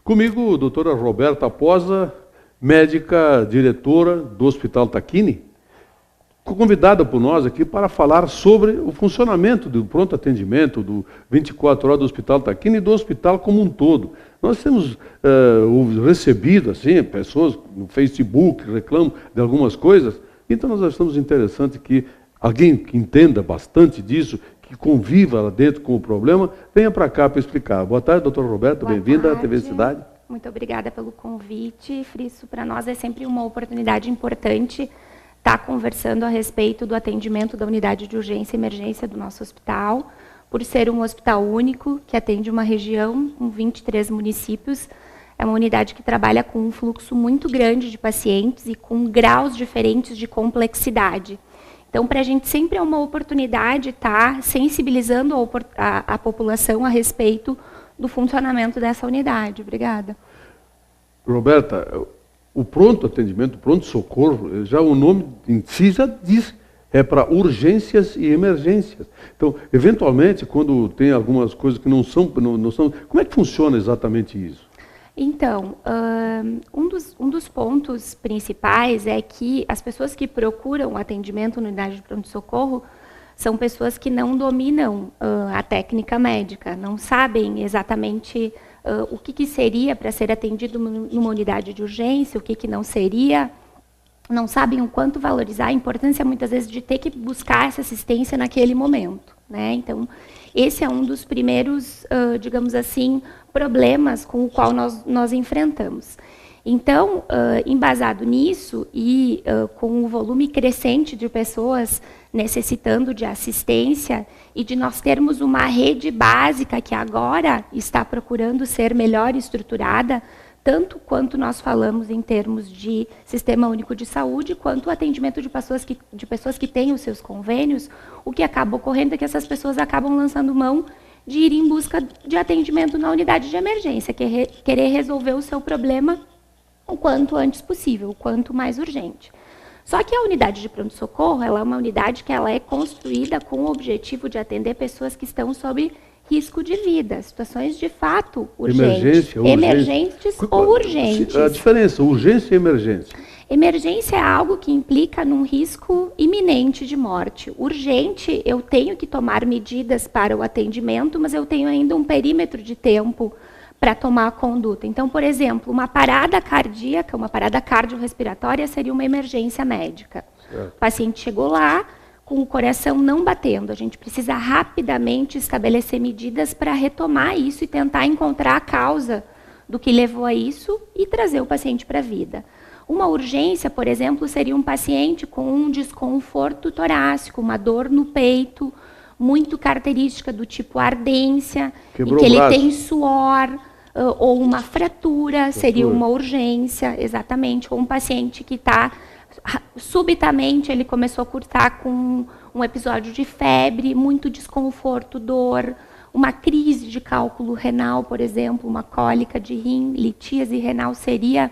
Comigo, doutora Roberta Posa, médica diretora do Hospital Tacchini, convidada por nós aqui para falar sobre o funcionamento do pronto atendimento, do 24 horas do Hospital Tacchini e do hospital como um todo. Nós temos recebido assim, pessoas no Facebook reclamam de algumas coisas, então nós achamos interessante que alguém que entenda bastante disso, que conviva lá dentro com o problema, venha para cá para explicar. Boa tarde, doutora Roberta, bem-vinda à TV Cidade. Muito obrigada pelo convite, Friso. Para nós é sempre uma oportunidade importante estar conversando a respeito do atendimento da unidade de urgência e emergência do nosso hospital, por ser um hospital único, que atende uma região com 23 municípios. É uma unidade que trabalha com um fluxo muito grande de pacientes e com graus diferentes de complexidade. Então, para a gente sempre é uma oportunidade estar sensibilizando a população a respeito do funcionamento dessa unidade. Obrigada. Roberta, o pronto atendimento, o pronto-socorro, já o nome em si já diz, é para urgências e emergências. Então, eventualmente, quando tem algumas coisas que não são, como é que funciona exatamente isso? Então, um dos pontos principais é que as pessoas que procuram atendimento na unidade de pronto-socorro são pessoas que não dominam a técnica médica, não sabem exatamente o que seria para ser atendido numa unidade de urgência, o que não seria, não sabem o quanto valorizar a importância, muitas vezes, de ter que buscar essa assistência naquele momento, né? Então, esse é um dos primeiros, digamos assim, problemas com o qual nós enfrentamos. Então, embasado nisso e com o volume crescente de pessoas necessitando de assistência e de nós termos uma rede básica que agora está procurando ser melhor estruturada, tanto quanto nós falamos em termos de Sistema Único de Saúde, quanto o atendimento de pessoas que têm os seus convênios, o que acaba ocorrendo é que essas pessoas acabam lançando mão de ir em busca de atendimento na unidade de emergência, querer resolver o seu problema o quanto antes possível, o quanto mais urgente. Só que a unidade de pronto-socorro, ela é uma unidade que ela é construída com o objetivo de atender pessoas que estão sob risco de vida, situações de fato urgentes, emergentes ou urgentes. A diferença, urgência e emergência. Emergência é algo que implica num risco iminente de morte. Urgente, eu tenho que tomar medidas para o atendimento, mas eu tenho ainda um perímetro de tempo para tomar a conduta. Então, por exemplo, uma parada cardíaca, uma parada cardiorrespiratória seria uma emergência médica. Certo. O paciente chegou lá com o coração não batendo. A gente precisa rapidamente estabelecer medidas para retomar isso e tentar encontrar a causa do que levou a isso e trazer o paciente para a vida. Uma urgência, por exemplo, seria um paciente com um desconforto torácico, uma dor no peito, muito característica do tipo ardência, em que ele tem suor, ou uma fratura, seria uma urgência, exatamente. Ou um paciente que está, subitamente, ele começou a cursar com um episódio de febre, muito desconforto, dor, uma crise de cálculo renal, por exemplo, uma cólica de rim, litíase renal seria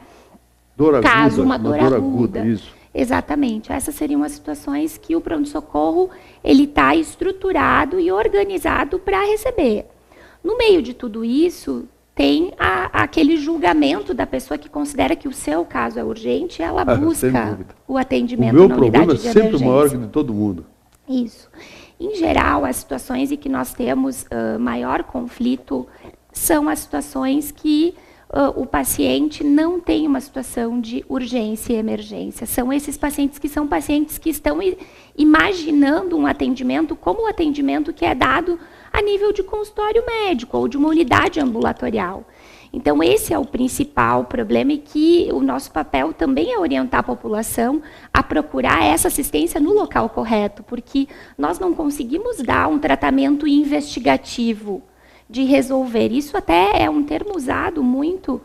uma dor aguda. Isso. Exatamente. Essas seriam as situações que o pronto-socorro ele está estruturado e organizado para receber. No meio de tudo isso, tem aquele julgamento da pessoa que considera que o seu caso é urgente, ela busca o atendimento na unidade de emergência. O meu problema é sempre maior que de todo mundo. Isso. Em geral, as situações em que nós temos maior conflito são as situações que o paciente não tem uma situação de urgência e emergência. São esses pacientes que estão imaginando um atendimento como o atendimento que é dado a nível de consultório médico ou de uma unidade ambulatorial. Então, esse é o principal problema e que o nosso papel também é orientar a população a procurar essa assistência no local correto, porque nós não conseguimos dar um tratamento investigativo de resolver. Isso até é um termo usado muito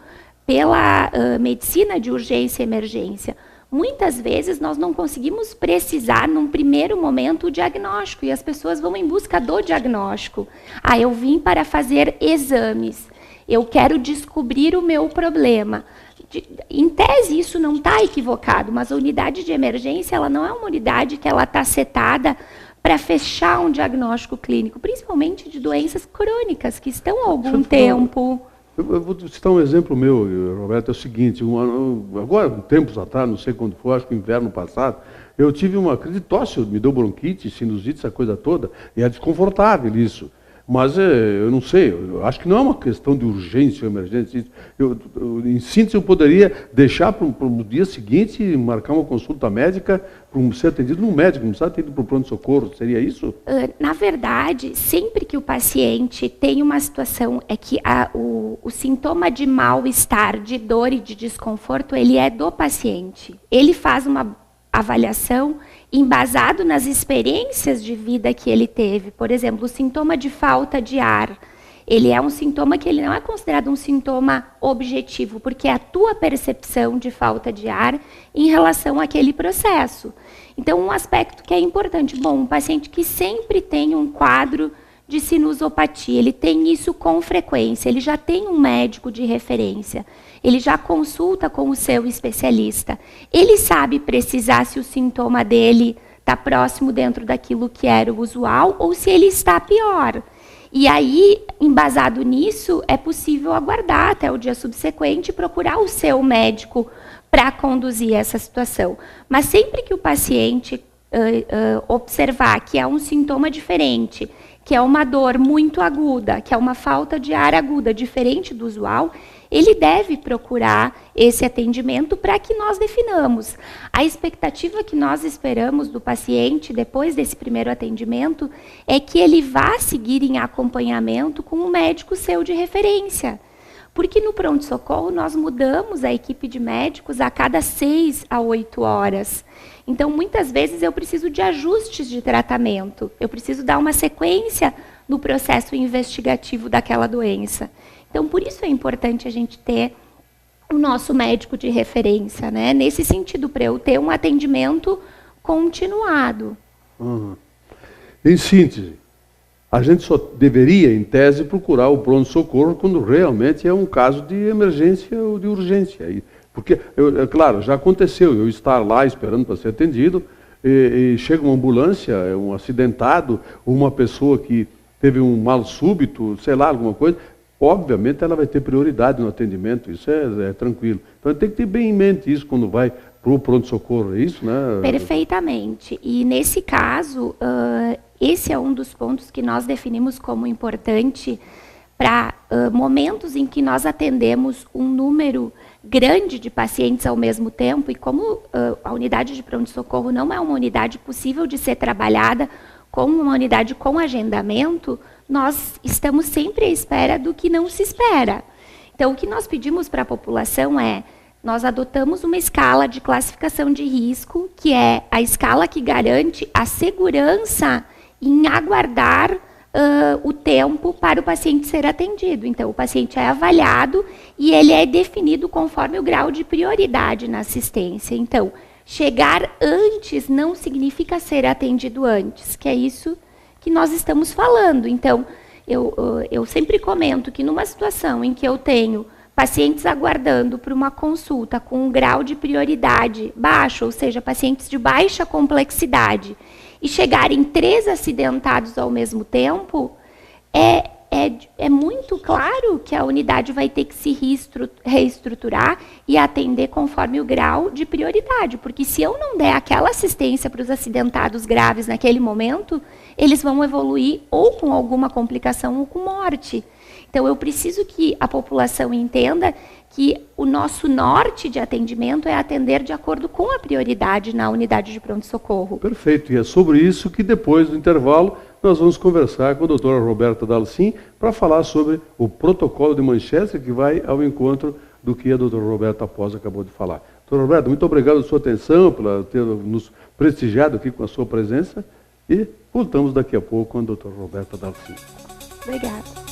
pela medicina de urgência e emergência. Muitas vezes nós não conseguimos precisar, num primeiro momento, o diagnóstico, e as pessoas vão em busca do diagnóstico. Eu vim para fazer exames, eu quero descobrir o meu problema. Em tese, isso não está equivocado, mas a unidade de emergência ela não é uma unidade que ela está setada para fechar um diagnóstico clínico, principalmente de doenças crônicas, que estão há algum tempo Eu vou citar um exemplo meu, Roberto, é o seguinte, agora, tempos atrás, não sei quando foi, acho que inverno passado, eu tive uma crise de tosse, me deu bronquite, sinusite, essa coisa toda, e é desconfortável isso. Mas eu não sei, eu acho que não é uma questão de urgência ou emergência. Em síntese, eu poderia deixar para o dia seguinte, marcar uma consulta médica, para ser atendido num médico, não precisa atendido para o pronto-socorro, seria isso? Na verdade, sempre que o paciente tem uma situação, é que o sintoma de mal-estar, de dor e de desconforto, ele é do paciente. Ele faz uma avaliação embasado nas experiências de vida que ele teve. Por exemplo, o sintoma de falta de ar, ele é um sintoma que ele não é considerado um sintoma objetivo, porque é a tua percepção de falta de ar em relação àquele processo. Então, um aspecto que é importante, um paciente que sempre tem um quadro de sinusopatia, ele tem isso com frequência, ele já tem um médico de referência, ele já consulta com o seu especialista, ele sabe precisar se o sintoma dele está próximo dentro daquilo que era o usual ou se ele está pior. E aí, embasado nisso, é possível aguardar até o dia subsequente e procurar o seu médico para conduzir essa situação. Mas sempre que o paciente observar que é um sintoma diferente, que é uma dor muito aguda, que é uma falta de ar aguda, diferente do usual, ele deve procurar esse atendimento para que nós definamos. A expectativa que nós esperamos do paciente, depois desse primeiro atendimento, é que ele vá seguir em acompanhamento com um médico seu de referência. Porque no pronto-socorro nós mudamos a equipe de médicos a cada 6 a 8 horas. Então, muitas vezes eu preciso de ajustes de tratamento. Eu preciso dar uma sequência no processo investigativo daquela doença. Então, por isso é importante a gente ter o nosso médico de referência, né? Nesse sentido, para eu ter um atendimento continuado. Uhum. Em síntese, a gente só deveria, em tese, procurar o pronto-socorro quando realmente é um caso de emergência ou de urgência. Porque, claro, já aconteceu eu estar lá esperando para ser atendido, e chega uma ambulância, um acidentado, uma pessoa que teve um mal súbito, sei lá, alguma coisa, obviamente ela vai ter prioridade no atendimento, isso é tranquilo. Então tem que ter bem em mente isso quando vai para o pronto-socorro, é isso, né? Perfeitamente. E nesse caso, esse é um dos pontos que nós definimos como importante para momentos em que nós atendemos um número grande de pacientes ao mesmo tempo, e como a unidade de pronto-socorro não é uma unidade possível de ser trabalhada como uma unidade com agendamento, nós estamos sempre à espera do que não se espera. Então, o que nós pedimos para a população é, nós adotamos uma escala de classificação de risco, que é a escala que garante a segurança em aguardar o tempo para o paciente ser atendido. Então, o paciente é avaliado e ele é definido conforme o grau de prioridade na assistência. Então, chegar antes não significa ser atendido antes, que é isso que nós estamos falando. Então, eu sempre comento que numa situação em que eu tenho pacientes aguardando por uma consulta com um grau de prioridade baixo, ou seja, pacientes de baixa complexidade, e chegarem 3 acidentados ao mesmo tempo, é muito claro que a unidade vai ter que se reestruturar e atender conforme o grau de prioridade, porque se eu não der aquela assistência para os acidentados graves naquele momento, eles vão evoluir ou com alguma complicação ou com morte. Então, eu preciso que a população entenda que o nosso norte de atendimento é atender de acordo com a prioridade na unidade de pronto-socorro. Perfeito, e é sobre isso que depois do intervalo nós vamos conversar com a doutora Roberta Dalcin para falar sobre o protocolo de Manchester, que vai ao encontro do que a doutora Roberta Posa acabou de falar. Doutora Roberta, muito obrigado pela sua atenção, por ter nos prestigiado aqui com a sua presença, e voltamos daqui a pouco com a doutora Roberta Dalcin. Obrigada.